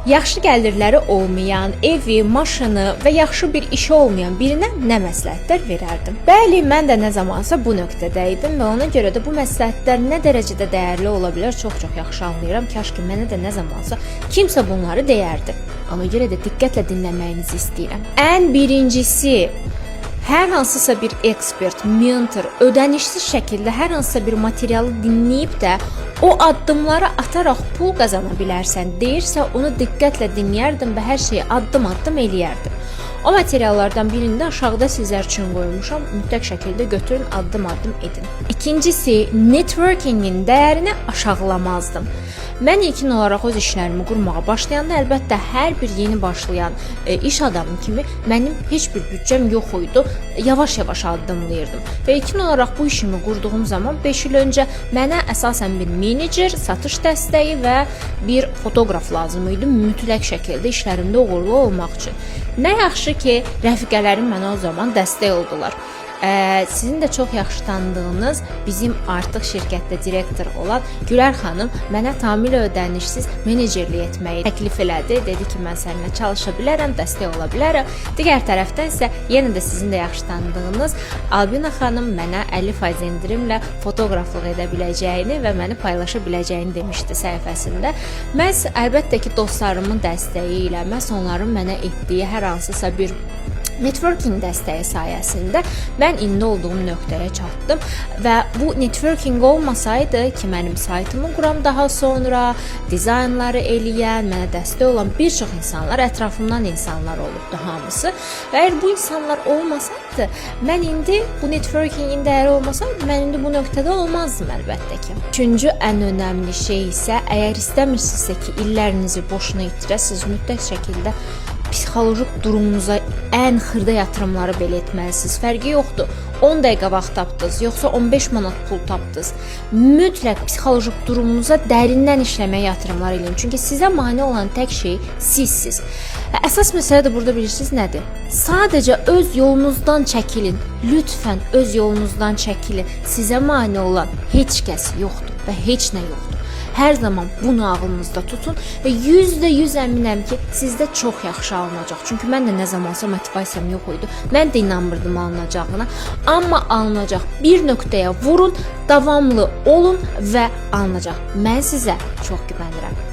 Yaxşı gəlirləri olmayan, evi, maşını və yaxşı bir işi olmayan birinə nə məsləhətlər verərdim? Bəli, mən də nə zamansa bu nöqtədə idim və ona görə də bu məsləhətlər nə dərəcədə dəyərli ola bilər çox-çox yaxşı anlayıram. Kaş ki, mənə də nə zamansa kimsə bunları deyərdi. Ona görə də diqqətlə dinləməyinizi istəyirəm. Ən birincisi, hər hansısa bir ekspert, mentor, ödənişsiz şəkildə hər hansısa bir materialı dinləyib də o addımları ataraq pul qazana bilərsən deyirsə, onu diqqətlə dinləyərdim və hər şeyi addım-addım eləyərdim. O materiallardan birini də aşağıda sizlər üçün qoymuşam. Mütləq şəkildə götürün, addım-addım edin. İkincisi, networkingin dəyərini aşağılamazdım. Mən ilkin olaraq öz işlərimi qurmağa başlayanda əlbəttə hər bir yeni başlayan iş adamı kimi mənim heç bir büdcəm yox idi. Yavaş-yavaş addımlayırdım. Və ilkin olaraq bu işimi qurduğum zaman 5 il öncə mənə əsasən bir menecer, satış dəstəyi və bir fotoqraf lazım idi mütləq şəkildə işlərimdə uğurlu olmaq üçün. Nə yaxşı ki, rəfiqələrim mənə o zaman dəstək oldular. Sizin də çox yaxşı tanıdığınız bizim artıq şirkətdə direktor olan Gülər xanım mənə tamamilə ödənişsiz menecerlik etməyi təklif elədi. Dedi ki, mən səninlə çalışa bilərəm, dəstək ola bilərəm. Digər tərəfdən isə yenə də sizin də yaxşı tanıdığınız Albina xanım mənə 50% endirimlə fotoqraflıq edə biləcəyini və məni paylaşa biləcəyini demişdi səhifəsində. Məhz əlbəttə ki, dostlarımın dəstəyi ilə, məhz onların mənə etdiyi hər hansısa bir networking dəstəyi sayəsində mən indi olduğum nöqtəyə çatdım və bu networking olmasaydı ki, mənim saytımı quram daha sonra, dizaynları eləyən, mənə dəstək olan bir çox insanlar, ətrafımdan insanlar olubdu hamısı və əgər bu insanlar olmasaydı, mən indi bu networkingin dəyəri olmasaydı, mən indi bu nöqtədə olmazdım əlbəttə ki. Üçüncü ən önəmli şey isə, əgər istəmirsinizsə ki, illərinizi boşuna itirəsiniz, mütləq şəkildə psixoloji durumunuza ən xırda yatırımları belə etməlisiniz. Fərqi yoxdur. 10 dəqiqə vaxt tapdınız, yoxsa 15 manat pul tapdınız. Mütləq psixoloji durumunuza dərindən işləməyə yatırımlar eləyin. Çünki sizə mane olan tək şey sizsiz. Əsas məsələ də burada bilirsiniz nədir? Sadəcə öz yolunuzdan çəkilin. Lütfən öz yolunuzdan çəkilin. Sizə mane olan heç kəs yoxdur və heç nə yoxdur. Hər zaman bunu ağlınızda tutun və %100 əminəm ki, sizdə çox yaxşı alınacaq. Çünki mən də nə zamansa motivasiyam yox idi. Mən də inanmırdım alınacağına. Amma alınacaq. Bir nöqtəyə vurun, davamlı olun və alınacaq. Mən sizə çox güvənirəm.